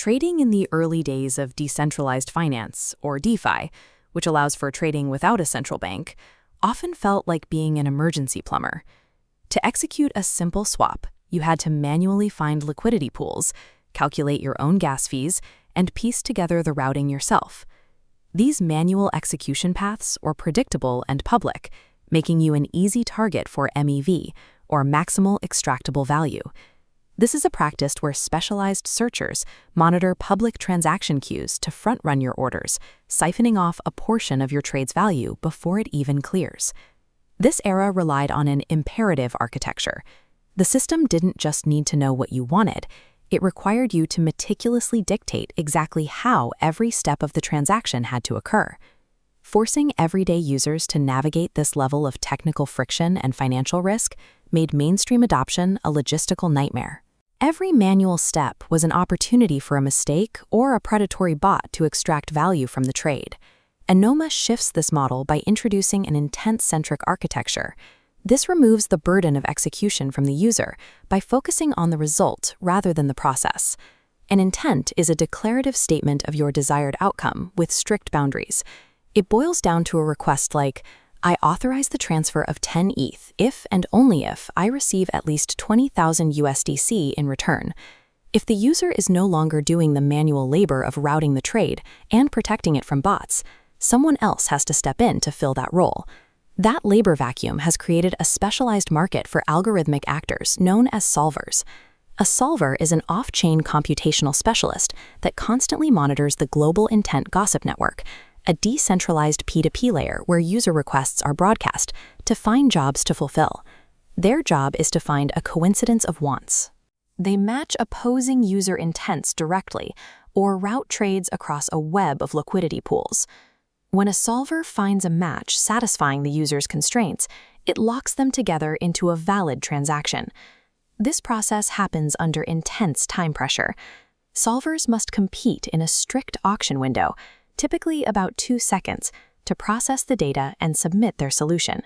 Trading in the early days of decentralized finance, or DeFi, which allows for trading without a central bank, often felt like being an emergency plumber. To execute a simple swap, you had to manually find liquidity pools, calculate your own gas fees, and piece together the routing yourself. These manual execution paths were predictable and public, making you an easy target for MEV, or maximal extractable value. This is a practice where specialized searchers monitor public transaction queues to front-run your orders, siphoning off a portion of your trade's value before it even clears. This era relied on an imperative architecture. The system didn't just need to know what you wanted, it required you to meticulously dictate exactly how every step of the transaction had to occur. Forcing everyday users to navigate this level of technical friction and financial risk made mainstream adoption a logistical nightmare. Every manual step was an opportunity for a mistake or a predatory bot to extract value from the trade. Anoma shifts this model by introducing an intent-centric architecture. This removes the burden of execution from the user by focusing on the result rather than the process. An intent is a declarative statement of your desired outcome with strict boundaries. It boils down to a request like, I authorize the transfer of 10 ETH if and only if I receive at least 20,000 USDC in return. If the user is no longer doing the manual labor of routing the trade and protecting it from bots, someone else has to step in to fill that role. That labor vacuum has created a specialized market for algorithmic actors known as solvers. A solver is an off-chain computational specialist that constantly monitors the global intent gossip network, a decentralized P2P layer where user requests are broadcast to find jobs to fulfill. Their job is to find a coincidence of wants. They match opposing user intents directly or route trades across a web of liquidity pools. When a solver finds a match satisfying the user's constraints, it locks them together into a valid transaction. This process happens under intense time pressure. Solvers must compete in a strict auction window, typically about 2 seconds, to process the data and submit their solution.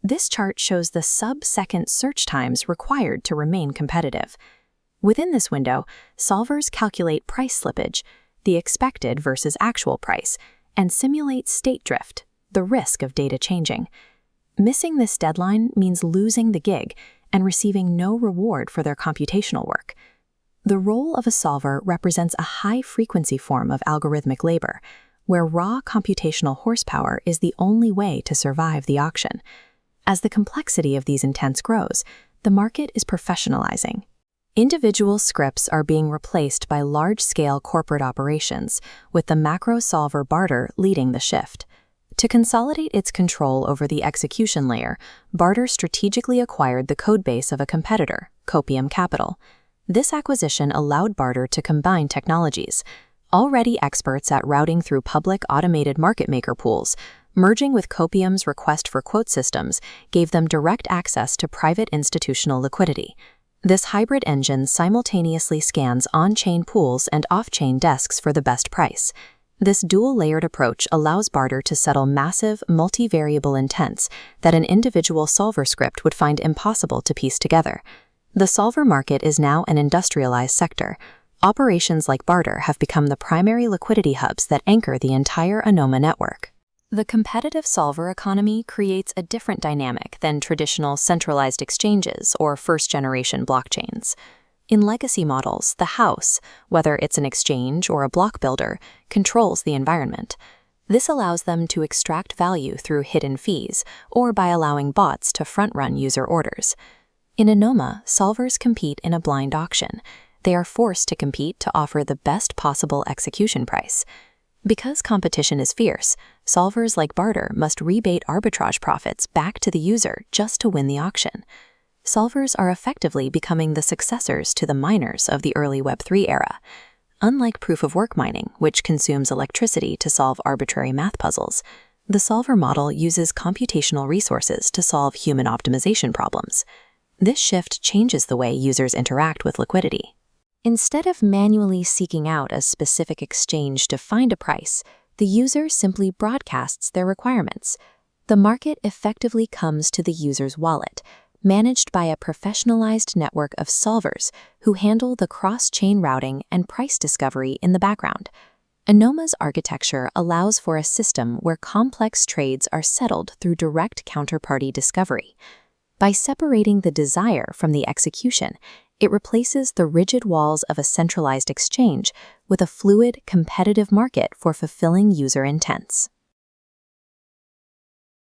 This chart shows the sub-second search times required to remain competitive. Within this window, solvers calculate price slippage, the expected versus actual price, and simulate state drift, the risk of data changing. Missing this deadline means losing the gig and receiving no reward for their computational work. The role of a solver represents a high-frequency form of algorithmic labor, where raw computational horsepower is the only way to survive the auction. As the complexity of these intents grows, the market is professionalizing. Individual scripts are being replaced by large-scale corporate operations, with the macro solver Barter leading the shift. To consolidate its control over the execution layer, Barter strategically acquired the codebase of a competitor, Copium Capital. This acquisition allowed Barter to combine technologies. Already experts at routing through public automated market maker pools, merging with Copium's request for quote systems gave them direct access to private institutional liquidity. This hybrid engine simultaneously scans on-chain pools and off-chain desks for the best price. This dual-layered approach allows Barter to settle massive, multivariable intents that an individual solver script would find impossible to piece together. The solver market is now an industrialized sector. Operations like Barter have become the primary liquidity hubs that anchor the entire Anoma network. The competitive solver economy creates a different dynamic than traditional centralized exchanges or first-generation blockchains. In legacy models, the house, whether it's an exchange or a block builder, controls the environment. This allows them to extract value through hidden fees or by allowing bots to front-run user orders. In Anoma, solvers compete in a blind auction. They are forced to compete to offer the best possible execution price. Because competition is fierce, solvers like Barter must rebate arbitrage profits back to the user just to win the auction. Solvers are effectively becoming the successors to the miners of the early Web3 era. Unlike proof-of-work mining, which consumes electricity to solve arbitrary math puzzles, the solver model uses computational resources to solve human optimization problems. This shift changes the way users interact with liquidity. Instead of manually seeking out a specific exchange to find a price, the user simply broadcasts their requirements. The market effectively comes to the user's wallet, managed by a professionalized network of solvers who handle the cross-chain routing and price discovery in the background. Anoma's architecture allows for a system where complex trades are settled through direct counterparty discovery. By separating the desire from the execution, it replaces the rigid walls of a centralized exchange with a fluid, competitive market for fulfilling user intents.